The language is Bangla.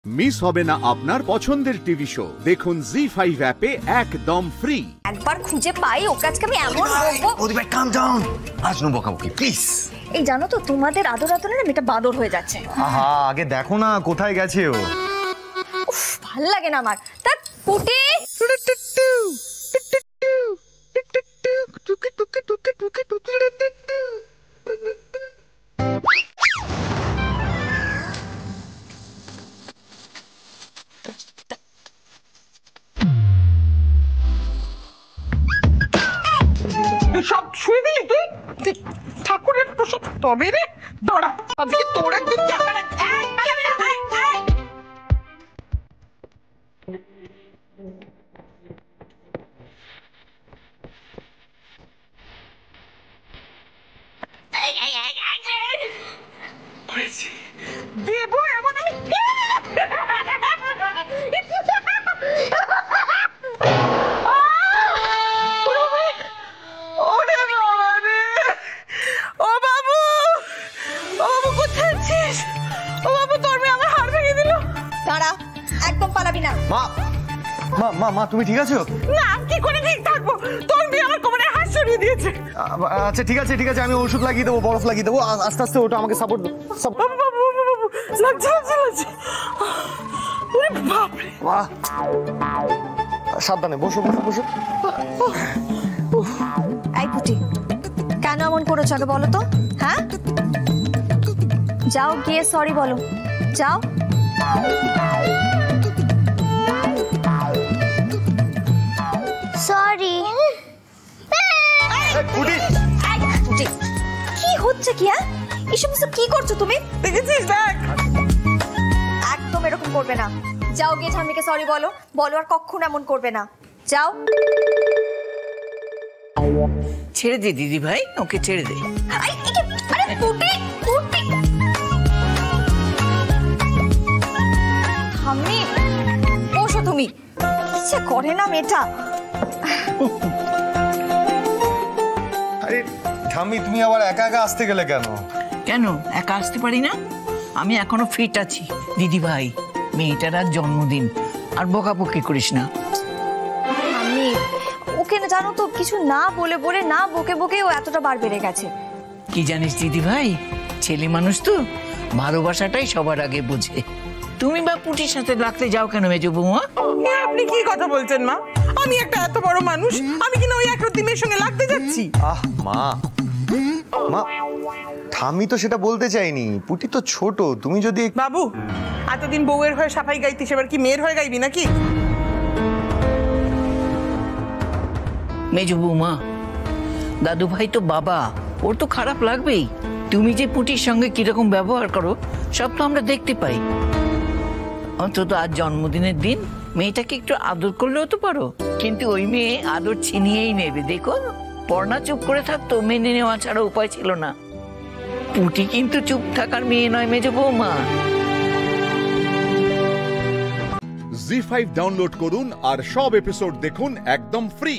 মিস হবে না আপনার পছন্দের টিভি শো। দেখুন জি5 অ্যাপে একদম ফ্রি। একবার খুঁজে পাই ওকে আজকে আমি এমন বকবো। ওদিকে কাম ডাউন, আজ নো বকাবকি প্লিজ। এই জানো তো তোমাদের আদর আদরে না মেয়েটা বাদর হয়ে যাচ্ছে। আহা, আগে দেখো না কোথায় গেছে ও। উফ, ভাল লাগে না আমার। তা পুটি সব শুয়ে দিলি তুই ঠাকুরের প্রসাদ তবে রে দাঁড়া আজকে তোর একদিন দেব এমন আমি একদম পালাবি না। মা মা মা মা তুমি ঠিক আছো? না কি করে ঠিক থাকবো, তোর মেয়ে আমার কোমরে হাত সরিয়ে দিয়েছে। আচ্ছা ঠিক আছে ঠিক আছে, আমি ওষুধ লাগিয়ে দেবো, বরফ লাগিয়ে দেবো, আস্তে আস্তে ওটা আমাকে সাপোর্ট লাগছে বাপরে। বাহ, সাবধানে বসো বসো বসো। এই পুটি কেন এমন করেছো আগে বলো তো? হ্যাঁ যাও গিয়ে সরি বলো, যাও। সরি। কি হচ্ছে কি? হ্যাঁ এই সমস্ত কি করছো তুমি? দেখেছিস দেখ, একদম এরকম করবে না। যাও গিয়ে ঠাম্মিকে সরি বলো, বলো আর কখনো এমন করবে না। যাও। ছেড়ে দে দিদি ভাই, ওকে ছেড়ে দে। আরে পুটি পুটি ঠাম্মি বসো তুমি। কিছে করে না মেয়েটা। আরে ঠাম্মি তুমি আবার একা একা আসতে গেলে কেন? কেন একা আসতে পারি না? আমি এখনো ফিট আছি দিদি ভাই। মেয়েটার আজ জন্মদিন, আর বকাবকি করিস না। আমি ওকে না জানো তো কিছু না বলে বলে না বকে বকে ও এতটা বার বেড়ে গেছে। কি জানিস দিদি ভাই, ছেলে মানুষ তো ভালোবাসাটাই সবার আগে বোঝে। তুমি বা পুটির সাথে লাগতে যাও কেন মেজো বৌমা? আপনি কি কথা বলছেন মা? আমি একটা এত বড় মানুষ, আমি কিনা ওই একরত্তি মেয়ের সঙ্গে লাগতে যাচ্ছি? আহ মা মা, ঠাম্মি তো সেটা বলতে চাইনি, পুটি তো ছোট, তুমি যদি। বাবু এতদিন বউয়ের হয়ে সাফাই গাইতিস, এবার কি মেয়ের হয়ে গাইবি নাকি? মেজো বৌমা, দাদু ভাই তো বাবা, ওর তো খারাপ লাগবেই। তুমি যে পুটির সঙ্গে কিরকম ব্যবহার করো সব তো আমরা দেখতে পাই। অন্তত আজ জন্মদিনের দিন মেয়েটাকে একটু আদর করলেও তো পারো। কিন্তু ওই মেয়ে আদর ছিনিয়েই নেবে। দেখো পর্ণা চুপ করে থাকতো, মেনে নেওয়া ছাড়া উপায় ছিল না। পুটি কিন্তু চুপ থাকার মেয়ে নয় মেজো বৌমা। জি5 ডাউনলোড করুন আর সব এপিসোড দেখুন একদম ফ্রি।